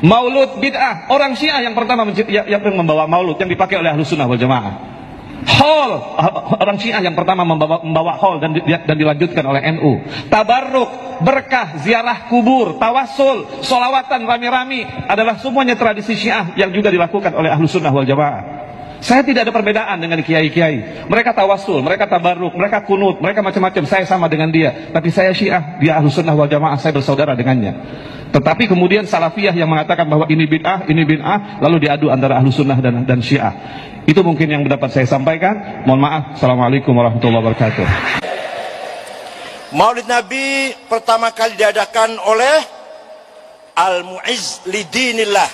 Maulud bid'ah. Orang Syiah yang pertama yang membawa maulud yang dipakai oleh Ahlus Sunnah wal Jamaah. Haul, orang Syiah yang pertama membawa haul dan dilanjutkan oleh NU. Tabarruk, berkah, ziarah kubur, tawassul, sholawatan rami-rami adalah semuanya tradisi Syiah yang juga dilakukan oleh Ahlus Sunnah wal Jamaah. Saya tidak ada perbedaan dengan kiai-kiai. Mereka tawassul, mereka tabarruk, mereka kunut, mereka macam-macam. Saya sama dengan dia. Tapi saya Syiah, dia Ahlus Sunnah wal Jamaah, saya bersaudara dengannya. Tetapi kemudian Salafiyah yang mengatakan bahwa ini bid'ah, lalu diadu antara Ahlus Sunnah dan Syiah. Itu mungkin yang dapat saya sampaikan. Mohon maaf. Assalamualaikum warahmatullahi wabarakatuh. Maulid Nabi pertama kali diadakan oleh Al-Mu'izz Lidinillah,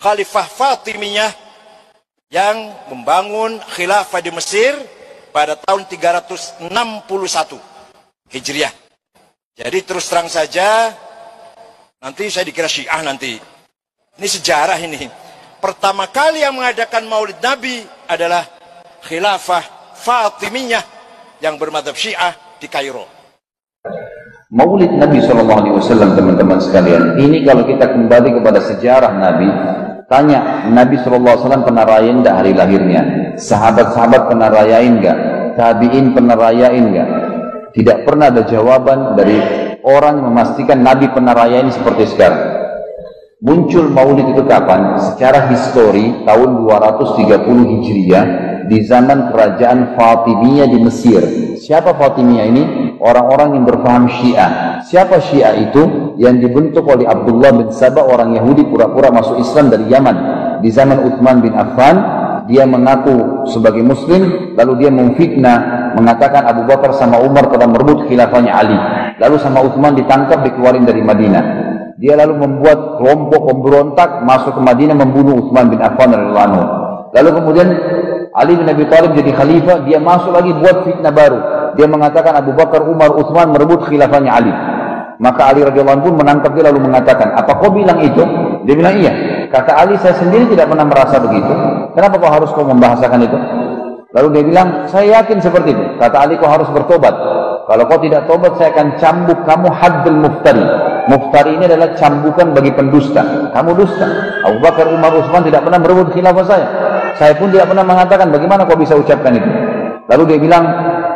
Khalifah Fatimiyah, yang membangun khilafah di Mesir pada tahun 361 Hijriah. Jadi terus terang saja, nanti saya dikira Syiah nanti. Ini sejarah ini. Pertama kali yang mengadakan Maulid Nabi adalah khilafah Fatimiyah yang bermadzhab Syiah di Kairo. Maulid Nabi SAW, teman-teman sekalian, ini kalau kita kembali kepada sejarah Nabi, tanya Nabi SAW pernah rayain enggak hari lahirnya? Sahabat-sahabat pernah rayain enggak? Tabi'in pernah rayain enggak? Tidak pernah ada jawaban dari orang yang memastikan Nabi pernah rayain seperti sekarang. Muncul Maulid itu kapan? Secara histori tahun 230 Hijriah di zaman kerajaan Fatimiyah di Mesir. Siapa Fatimiyah ini? Orang-orang yang berpaham Syiah. Siapa Syiah itu? Yang dibentuk oleh Abdullah bin Sabah, orang Yahudi pura-pura masuk Islam dari Yaman. Di zaman Uthman bin Affan, dia mengaku sebagai Muslim, lalu dia memfitnah, mengatakan Abu Bakar sama Umar telah merebut khilafahnya Ali. Lalu sama Uthman ditangkap, dikeluarin dari Madinah. Dia lalu membuat kelompok pemberontak masuk ke Madinah membunuh Uthman bin Affan radhiyallahu anhu. Lalu kemudian Ali bin Abi Thalib jadi khalifah, dia masuk lagi buat fitnah baru. Dia mengatakan Abu Bakar, Umar, Uthman merebut khilafahnya Ali. Maka Ali radhiyallahu anhu pun menangkap dia lalu mengatakan, apa kau bilang itu? Dia bilang iya. Kata Ali, saya sendiri tidak pernah merasa begitu. Kenapa kau harus kau membahasakan itu? Lalu dia bilang, saya yakin seperti itu. Kata Ali, kau harus bertobat. Kalau kau tidak tobat, saya akan cambuk kamu haddul muftari. Muftari ini adalah cambukan bagi pendusta. Kamu dusta. Abu Bakar, Umar, Uthman tidak pernah merebut khilafah saya. Saya pun tidak pernah mengatakan, bagaimana kau bisa ucapkan itu? Lalu dia bilang,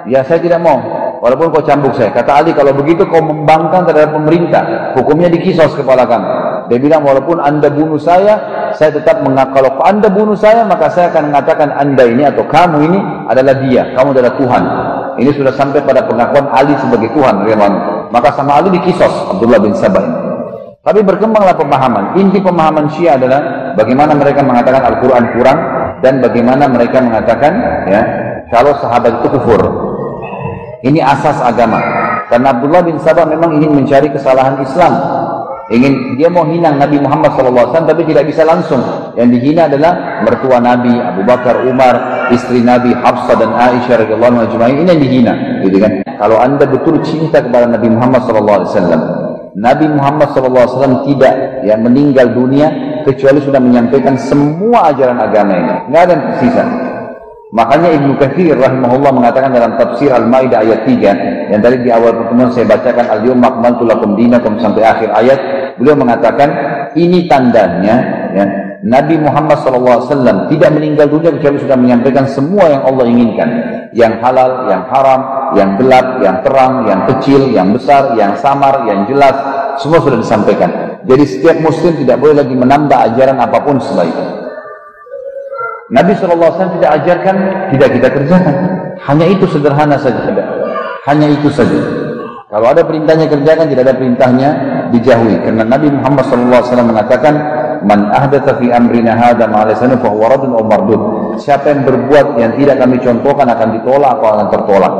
ya saya tidak mau, walaupun kau cambuk saya. Kata Ali, kalau begitu kau membangkang terhadap pemerintah, hukumnya dikisos kepala kamu. Dia bilang, walaupun anda bunuh saya tetap mengaku. Kalau anda bunuh saya, maka saya akan mengatakan anda ini atau kamu ini adalah dia, kamu adalah Tuhan. Ini sudah sampai pada pengakuan Ali sebagai Tuhan. Maka sama Ali dikisos Abdullah bin Sabah ini. Tapi berkembanglah pemahaman. Inti pemahaman Syiah adalah bagaimana mereka mengatakan Al-Quran kurang, dan bagaimana mereka mengatakan ya, kalau sahabat itu kufur. Ini asas agama. Karena Abdullah bin Sabah memang ingin mencari kesalahan Islam. Dia mau hina Nabi Muhammad SAW, tapi tidak bisa langsung. Yang dihina adalah mertua Nabi, Abu Bakar, Umar, istri Nabi, Hafsah dan Aisyah radhiyallahu anha ajma'in. Ini yang dihina, gitu kan? Kalau anda betul cinta kepada Nabi Muhammad SAW, Nabi Muhammad SAW tidak meninggal dunia kecuali sudah menyampaikan semua ajaran agama ini. Nggak ada yang tersisa. Makanya Ibnu Katsir rahimahullah mengatakan dalam tafsir Al-Maidah ayat 3, yang tadi di awal pertemuan saya bacakan al-yawma akmaltu lakum dinakum sampai akhir ayat, beliau mengatakan ini tandanya ya, Nabi Muhammad SAW tidak meninggal dunia kecuali sudah menyampaikan semua yang Allah inginkan, yang halal, yang haram, yang gelap, yang terang, yang kecil, yang besar, yang samar, yang jelas, semua sudah disampaikan. Jadi setiap muslim tidak boleh lagi menambah ajaran apapun setelah itu. Nabi SAW tidak ajarkan, tidak kita kerjakan. Hanya itu, sederhana saja. Hanya itu saja. Kalau ada perintahnya kerjakan, tidak ada perintahnya dijauhi. Karena Nabi Muhammad SAW mengatakan, Man ahdatha fi amrina hadha ma laysa minhu fa huwa raddun aw mardud. Siapa yang berbuat yang tidak kami contohkan akan ditolak atau akan tertolak.